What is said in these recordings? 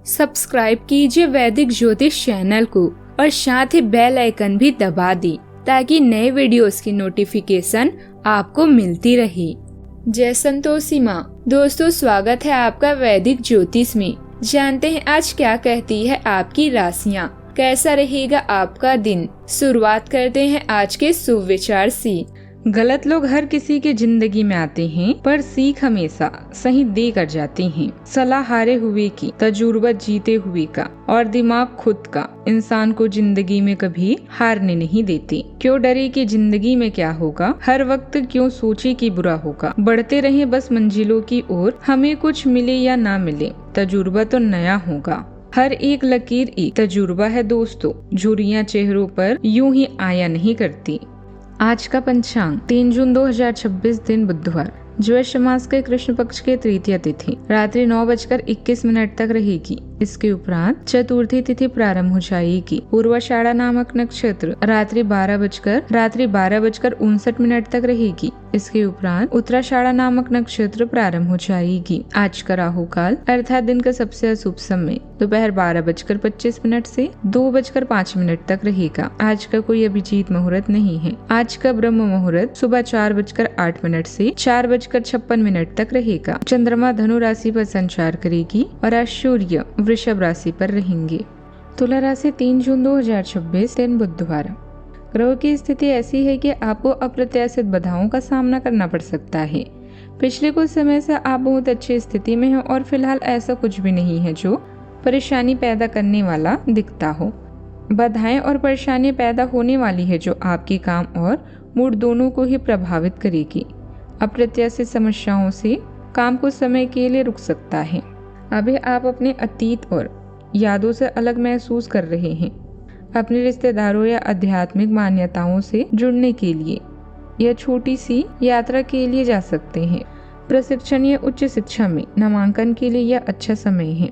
Subscribe कीजिए वैदिक ज्योतिष चैनल को और साथ ही बेल आइकन भी दबा दी ताकि नए वीडियोस की नोटिफिकेशन आपको मिलती रहे। जय संतोषी माँ। दोस्तों, स्वागत है आपका वैदिक ज्योतिष में। जानते हैं आज क्या कहती है आपकी राशियाँ, कैसा रहेगा आपका दिन। शुरुआत करते हैं आज के शुभ विचार से। गलत लोग हर किसी की जिंदगी में आते हैं, पर सीख हमेशा सही दे कर जाते हैं। सलाह हारे हुए की, तजुर्बा जीते हुए का और दिमाग खुद का इंसान को जिंदगी में कभी हारने नहीं देते। क्यों डरे कि जिंदगी में क्या होगा, हर वक्त क्यों सोचे कि बुरा होगा। बढ़ते रहे बस मंजिलों की ओर, हमें कुछ मिले या ना मिले, तजुर्बा तो नया होगा। हर एक लकीर एक तजुर्बा है दोस्तों, झुर्रियां चेहरों पर यूं ही आया नहीं करती। आज का पंचांग 3 जून 2026 दिन बुधवार, ज्येष्ठ मास के कृष्ण पक्ष के तृतीया तिथि रात्रि 9:21 तक रहेगी। इसके उपरांत चतुर्थी तिथि प्रारंभ हो जाएगी। पूर्वाषाढ़ा नामक नक्षत्र रात्रि 12:59 तक रहेगी। इसके उपरांत उत्तराषाढ़ा नामक नक्षत्र प्रारंभ हो जाएगी। आज का राहु काल अर्थात दिन का सबसे अशुभ समय दोपहर 12:25 से 2:05 तक रहेगा। आज का कोई अभिजीत मुहूर्त नहीं है। आज का ब्रह्म मुहूर्त सुबह 4:08 से 4:56 तक रहेगा। चंद्रमा धनु राशि पर संचार करेगी और आज सूर्य वृषभ राशि पर रहेंगे। तुला राशि 3 जून 2026 दिन बुधवार। ग्रहों की स्थिति ऐसी है कि आपको अप्रत्याशित बाधाओं का सामना करना पड़ सकता है। पिछले कुछ समय से आप बहुत अच्छी स्थिति में हैं और फिलहाल ऐसा कुछ भी नहीं है जो परेशानी पैदा करने वाला दिखता हो। बाधाएं और परेशानी पैदा होने वाली है जो आपके काम और मूड दोनों को ही प्रभावित करेगी। अप्रत्याशित समस्याओं से काम कुछ समय के लिए रुक सकता है। अभी आप अपने अतीत और यादों से अलग महसूस कर रहे हैं। अपने रिश्तेदारों या आध्यात्मिक मान्यताओं से जुड़ने के लिए यह छोटी सी यात्रा के लिए जा सकते हैं। प्रशिक्षण या उच्च शिक्षा में नामांकन के लिए यह अच्छा समय है।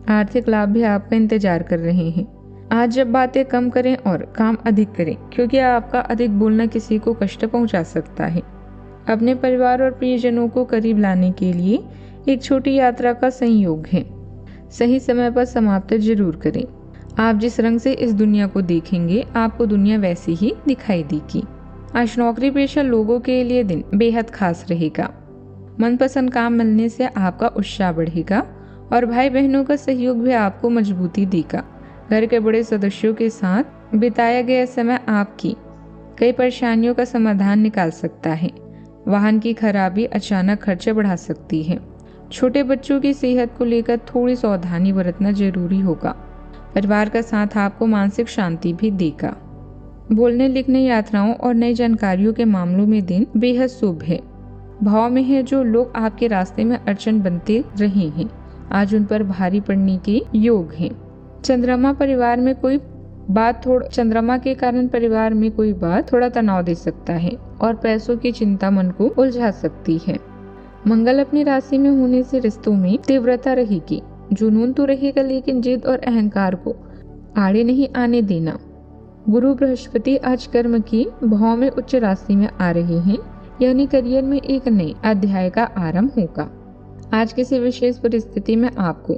आर्थिक लाभ भी आपका इंतजार कर रहे हैं। आज जब बातें कम करें और काम अधिक करें, क्योंकि आपका अधिक बोलना किसी को कष्ट पहुंचा सकता है। अपने परिवार और प्रियजनों को करीब लाने के लिए एक छोटी यात्रा का संयोग है। सही समय पर समाप्त जरूर करें। आप जिस रंग से इस दुनिया को देखेंगे, आपको दुनिया वैसी ही दिखाई देगी। आज नौकरी पेशा लोगों के लिए दिन बेहद खास रहेगा। मनपसंद काम मिलने से आपका उत्साह बढ़ेगा और भाई बहनों का सहयोग भी आपको मजबूती देगा। घर के बड़े सदस्यों के साथ बिताया गया समय आपकी कई परेशानियों का समाधान निकाल सकता है। वाहन की खराबी अचानक खर्चे बढ़ा सकती है। छोटे बच्चों की सेहत को लेकर थोड़ी सावधानी बरतना जरूरी होगा। परिवार का साथ आपको मानसिक शांति भी देगा। बोलने लिखने यात्राओं और नई जानकारियों के मामलों में दिन बेहद शुभ है। भाव में है जो लोग आपके रास्ते में अड़चन बनते रहे हैं, आज उन पर भारी पड़ने के योग हैं। चंद्रमा के कारण परिवार में कोई बात थोड़ा तनाव दे सकता है और पैसों की चिंता मन को उलझा सकती है। मंगल अपनी राशि में होने से रिश्तों में तीव्रता रहेगी। जुनून तो रहेगा, लेकिन जिद और अहंकार को आड़े नहीं आने देना। गुरु बृहस्पति आज कर्म की भाव में उच्च राशि में आ रहे हैं, यानी करियर में एक नए अध्याय का आरंभ होगा। आज किसी विशेष परिस्थिति में आपको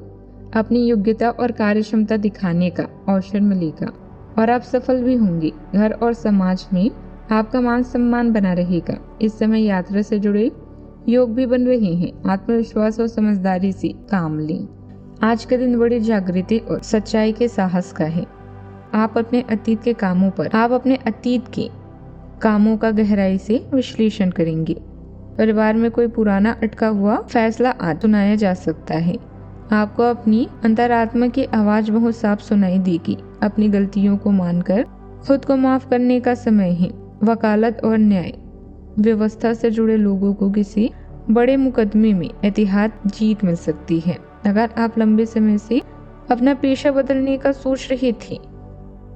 अपनी योग्यता और कार्यक्षमता दिखाने का अवसर मिलेगा और आप सफल भी होंगे। घर और समाज में आपका मान सम्मान बना रहेगा। इस समय यात्रा से जुड़े योग भी बन रहे हैं। आत्मविश्वास और समझदारी से काम लें। आज का दिन बड़ी जागृति और सच्चाई के साहस का है। आप अपने अतीत के कामों का गहराई से विश्लेषण करेंगे। परिवार में कोई पुराना अटका हुआ फैसला आज सुनाया जा सकता है। आपको अपनी अंतरात्मा की आवाज बहुत साफ सुनाई देगी। अपनी गलतियों को मानकर खुद को माफ करने का समय है। वकालत और न्याय व्यवस्था से जुड़े लोगों को किसी बड़े मुकदमे में ऐतिहात जीत मिल सकती है। अगर आप लंबे समय से अपना पेशा बदलने का सोच रहे थे,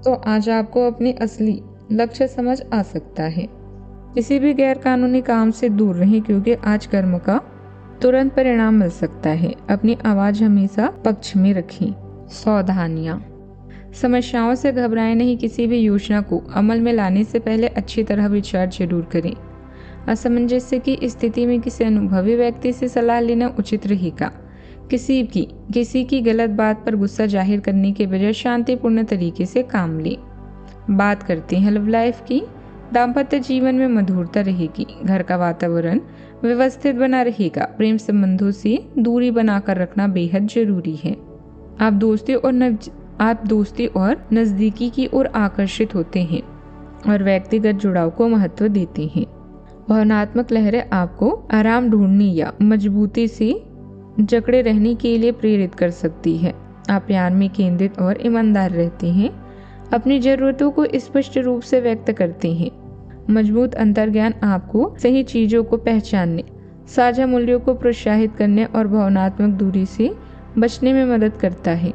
तो आज आपको अपने असली लक्ष्य समझ आ सकता है। किसी भी गैर कानूनी काम से दूर रहें, क्योंकि आज कर्म का तुरंत परिणाम मिल सकता है। अपनी आवाज हमेशा पक्ष में रखें। सावधानियां। समस्याओं से घबराएं नहीं। किसी भी योजना को अमल में लाने से पहले अच्छी तरह विचार जरूर करें। असमंजस्य की स्थिति में किसी अनुभवी व्यक्ति से सलाह लेना उचित रहेगा। किसी की गलत बात पर गुस्सा जाहिर करने के बजाय शांतिपूर्ण तरीके से काम लें। बात करते हैं लव लाइफ की। दाम्पत्य जीवन में मधुरता रहेगी, घर का वातावरण व्यवस्थित बना रहेगा, प्रेम संबंधों से दूरी बनाकर रखना बेहद जरूरी है। आप दोस्ती और नजदीकी की ओर आकर्षित होते हैं और व्यक्तिगत जुड़ाव को महत्व देते हैं। भावनात्मक लहरें आपको आराम ढूंढने या मजबूती से जकड़े रहने के लिए प्रेरित कर सकती है। आप प्यार में केंद्रित और ईमानदार रहते हैं, अपनी जरूरतों को स्पष्ट रूप से व्यक्त करते हैं। मजबूत अंतर्ज्ञान आपको सही चीजों को पहचानने, साझा मूल्यों को प्रोत्साहित करने और भावनात्मक दूरी से बचने में मदद करता है।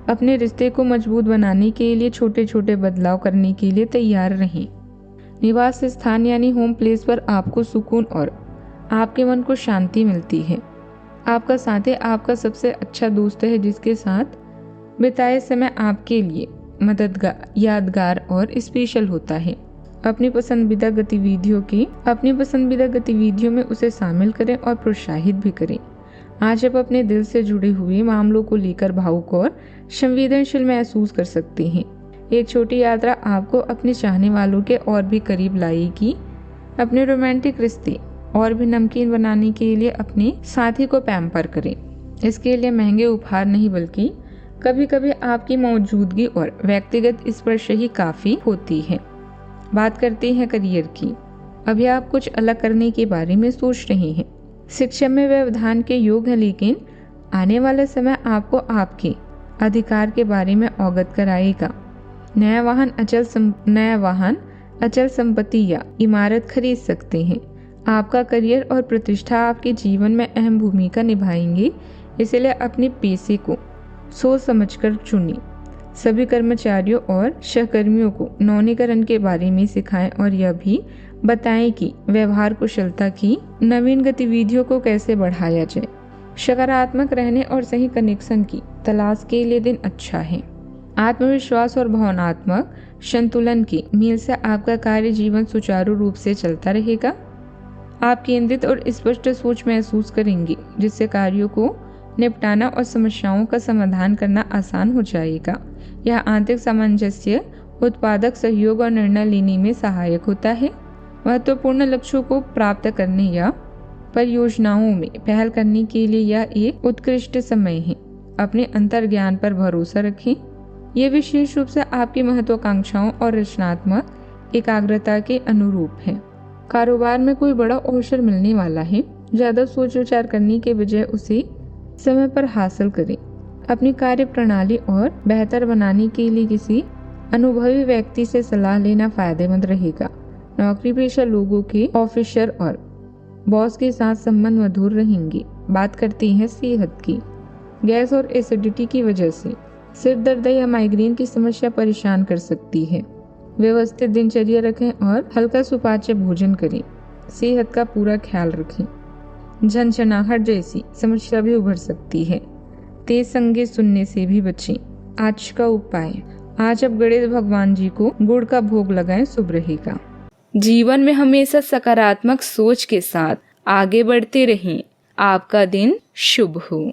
अपने रिश्ते को मजबूत बनाने के लिए छोटे छोटे बदलाव करने के लिए तैयार रहें। निवास स्थान यानी होम प्लेस पर आपको सुकून और आपके मन को शांति मिलती है। आपका साथी आपका सबसे अच्छा दोस्त है, जिसके साथ बिताए समय आपके लिए मददगार, यादगार और स्पेशल होता है। अपनी पसंदीदा गतिविधियों में उसे शामिल करें और प्रोत्साहित भी करें। आज आप अपने दिल से जुड़े हुए मामलों को लेकर भावुक और संवेदनशील महसूस कर सकते हैं। एक छोटी यात्रा आपको अपने चाहने वालों के और भी करीब लाएगी। अपने रोमांटिक रिश्ते और भी नमकीन बनाने के लिए अपने साथी को पैम्पर करें। इसके लिए महंगे उपहार नहीं, बल्कि कभी कभी आपकी मौजूदगी और व्यक्तिगत स्पर्श ही काफी होती है। बात करते हैं करियर की। अभी आप कुछ अलग करने के बारे में सोच रहे हैं। शिक्षा में व्यवधान के योग है, लेकिन आने वाला समय आपको आपके अधिकार के बारे में अवगत कराएगा। नया वाहन, अचल संपत्ति या इमारत खरीद सकते हैं। आपका करियर और प्रतिष्ठा आपके जीवन में अहम भूमिका निभाएंगे, इसलिए अपने पेशे को सोच समझकर चुनिए। सभी कर्मचारियों और सहकर्मियों को नवीनीकरण के बारे में सिखाएं और यह भी बताएं कि व्यवहार कुशलता की नवीन गतिविधियों को कैसे बढ़ाया जाए। सकारात्मक रहने और सही कनेक्शन की तलाश के लिए दिन अच्छा है। आत्मविश्वास और भावनात्मक संतुलन के मेल से आपका कार्य जीवन सुचारू रूप से चलता रहेगा। आप केंद्रित और स्पष्ट सोच महसूस करेंगे, जिससे कार्यों को निपटाना और समस्याओं का समाधान करना आसान हो जाएगा। यह आंतरिक सामंजस्य, उत्पादक सहयोग और निर्णय लेने में सहायक होता है। महत्वपूर्ण लक्ष्यों को प्राप्त करने या परियोजनाओं में पहल करने के लिए यह एक उत्कृष्ट समय है। अपने अंतर्ज्ञान पर भरोसा रखें। यह विशेष रूप से आपकी महत्वाकांक्षाओं और रचनात्मक एकाग्रता के अनुरूप है। कारोबार में कोई बड़ा अवसर मिलने वाला है। ज्यादा सोच विचार करने के बजाय उसे समय पर हासिल करें। अपनी कार्य प्रणाली और बेहतर बनाने के लिए किसी अनुभवी व्यक्ति से सलाह लेना फायदेमंद रहेगा। नौकरी पेशा लोगों के ऑफिसर और बॉस के साथ संबंध मधुर रहेंगे। बात करते हैं सेहत की। गैस और एसिडिटी की वजह से सिर दर्द या माइग्रेन की समस्या परेशान कर सकती है। व्यवस्थित दिनचर्या रखें और हल्का सुपाच्य भोजन करें। सेहत का पूरा ख्याल रखें। झनझनाहट जैसी समस्या भी उभर सकती है। तेज संगीत सुनने से भी बचें। आज का उपाय, आज आप गणेश भगवान जी को गुड़ का भोग लगाएं, शुभ रहेगा। जीवन में हमेशा सकारात्मक सोच के साथ आगे बढ़ते रहें। आपका दिन शुभ हो।